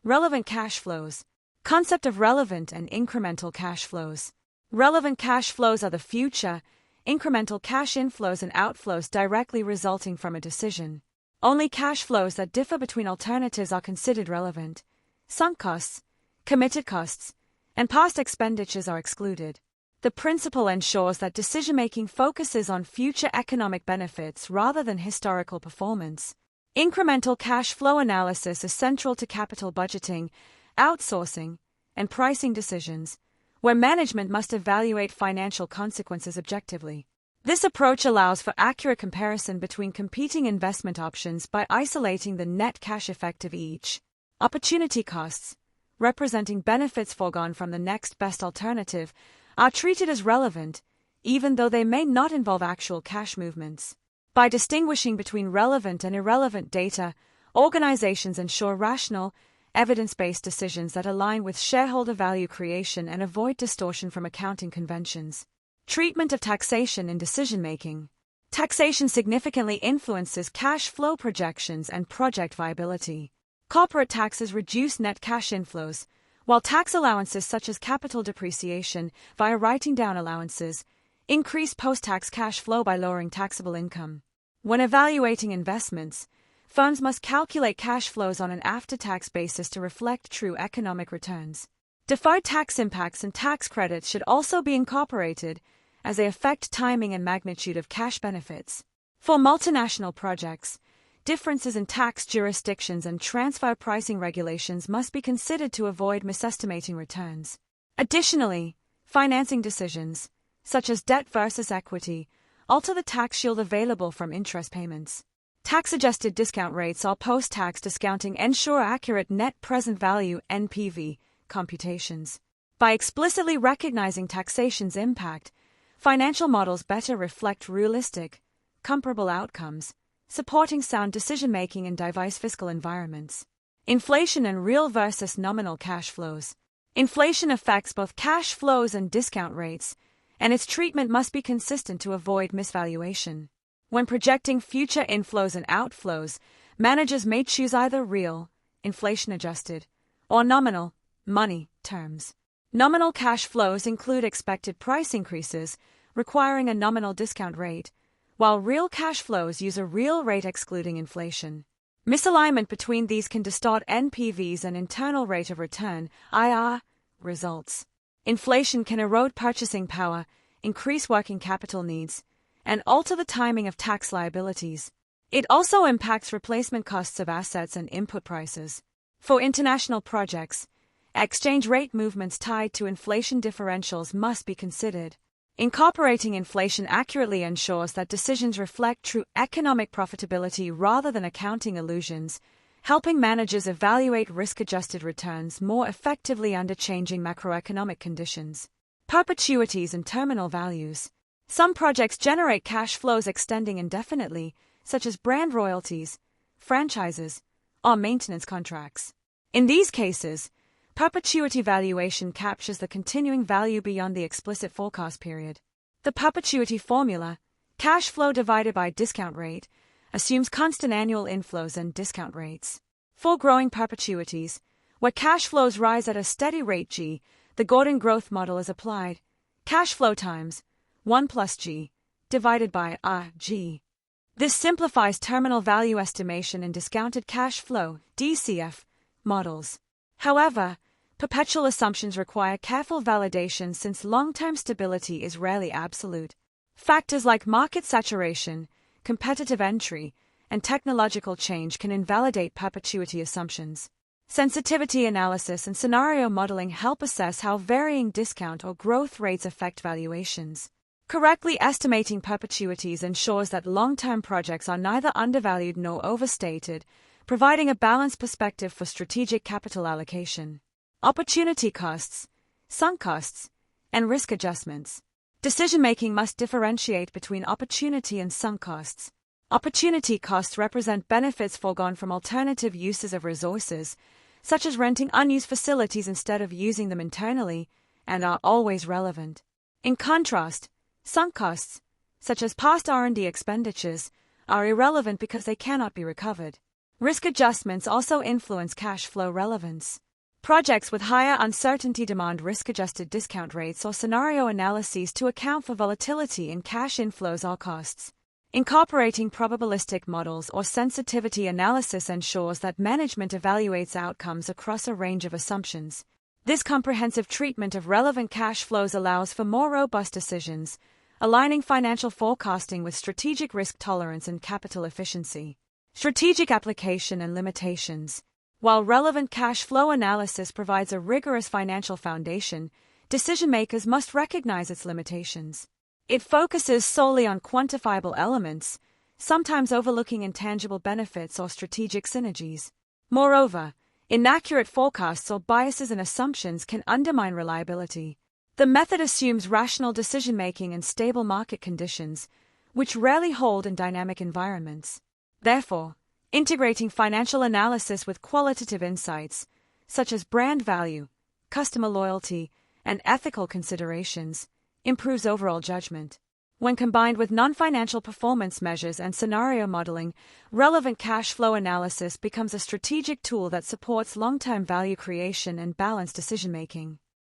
Relevant cash flows. Concept of relevant and incremental cash flows. Relevant cash flows are the future, incremental cash inflows and outflows directly resulting from a decision. Only cash flows that differ between alternatives are considered relevant. Sunk costs, committed costs, and past expenditures are excluded. The principle ensures that decision-making focuses on future economic benefits rather than historical performance. Incremental cash flow analysis is central to capital budgeting, outsourcing, and pricing decisions, where management must evaluate financial consequences objectively. This approach allows for accurate comparison between competing investment options by isolating the net cash effect of each. Opportunity costs, representing benefits foregone from the next best alternative, are treated as relevant, even though they may not involve actual cash movements. By distinguishing between relevant and irrelevant data, organizations ensure rational, evidence-based decisions that align with shareholder value creation and avoid distortion from accounting conventions. Treatment of taxation in decision-making. Taxation significantly influences cash flow projections and project viability. Corporate taxes reduce net cash inflows, while tax allowances such as capital depreciation, via writing down allowances, increase post-tax cash flow by lowering taxable income. When evaluating investments, firms must calculate cash flows on an after-tax basis to reflect true economic returns. Deferred tax impacts and tax credits should also be incorporated, as they affect timing and magnitude of cash benefits. For multinational projects, differences in tax jurisdictions and transfer pricing regulations must be considered to avoid misestimating returns. Additionally, financing decisions, such as debt versus equity, alter the tax shield available from interest payments. Tax-adjusted discount rates or post-tax discounting ensure accurate net present value (NPV) computations. By explicitly recognizing taxation's impact, financial models better reflect realistic, comparable outcomes, supporting sound decision-making in diverse fiscal environments. Inflation and real versus nominal cash flows. Inflation affects both cash flows and discount rates, and its treatment must be consistent to avoid misvaluation. When projecting future inflows and outflows, managers may choose either real, inflation-adjusted, or nominal, money, terms. Nominal cash flows include expected price increases, requiring a nominal discount rate, while real cash flows use a real rate excluding inflation. Misalignment between these can distort NPVs and internal rate of return (IR) results. Inflation can erode purchasing power, increase working capital needs, and alter the timing of tax liabilities. It also impacts replacement costs of assets and input prices. For international projects, exchange rate movements tied to inflation differentials must be considered. Incorporating inflation accurately ensures that decisions reflect true economic profitability rather than accounting illusions, helping managers evaluate risk-adjusted returns more effectively under changing macroeconomic conditions. Perpetuities and terminal values. Some projects generate cash flows extending indefinitely, such as brand royalties, franchises, or maintenance contracts. In these cases, perpetuity valuation captures the continuing value beyond the explicit forecast period. The perpetuity formula, cash flow divided by discount rate, assumes constant annual inflows and discount rates. For growing perpetuities, where cash flows rise at a steady rate G, the Gordon growth model is applied. Cash flow times 1 plus G, divided by G. This simplifies terminal value estimation in discounted cash flow DCF models. However, perpetual assumptions require careful validation since long-term stability is rarely absolute. Factors like market saturation, competitive entry, and technological change can invalidate perpetuity assumptions. Sensitivity analysis and scenario modeling help assess how varying discount or growth rates affect valuations. Correctly estimating perpetuities ensures that long-term projects are neither undervalued nor overstated, providing a balanced perspective for strategic capital allocation. Opportunity costs, sunk costs, and risk adjustments. Decision-making must differentiate between opportunity and sunk costs. Opportunity costs represent benefits foregone from alternative uses of resources, such as renting unused facilities instead of using them internally, and are always relevant. In contrast, sunk costs, such as past R&D expenditures, are irrelevant because they cannot be recovered. Risk adjustments also influence cash flow relevance. Projects with higher uncertainty demand risk-adjusted discount rates or scenario analyses to account for volatility in cash inflows or costs. Incorporating probabilistic models or sensitivity analysis ensures that management evaluates outcomes across a range of assumptions. This comprehensive treatment of relevant cash flows allows for more robust decisions, aligning financial forecasting with strategic risk tolerance and capital efficiency. Strategic application and limitations. While relevant cash flow analysis provides a rigorous financial foundation, decision-makers must recognize its limitations. It focuses solely on quantifiable elements, sometimes overlooking intangible benefits or strategic synergies. Moreover, inaccurate forecasts or biases in assumptions can undermine reliability. The method assumes rational decision-making and stable market conditions, which rarely hold in dynamic environments. Therefore, integrating financial analysis with qualitative insights, such as brand value, customer loyalty, and ethical considerations, improves overall judgment. When combined with non-financial performance measures and scenario modeling, relevant cash flow analysis becomes a strategic tool that supports long-term value creation and balanced decision-making.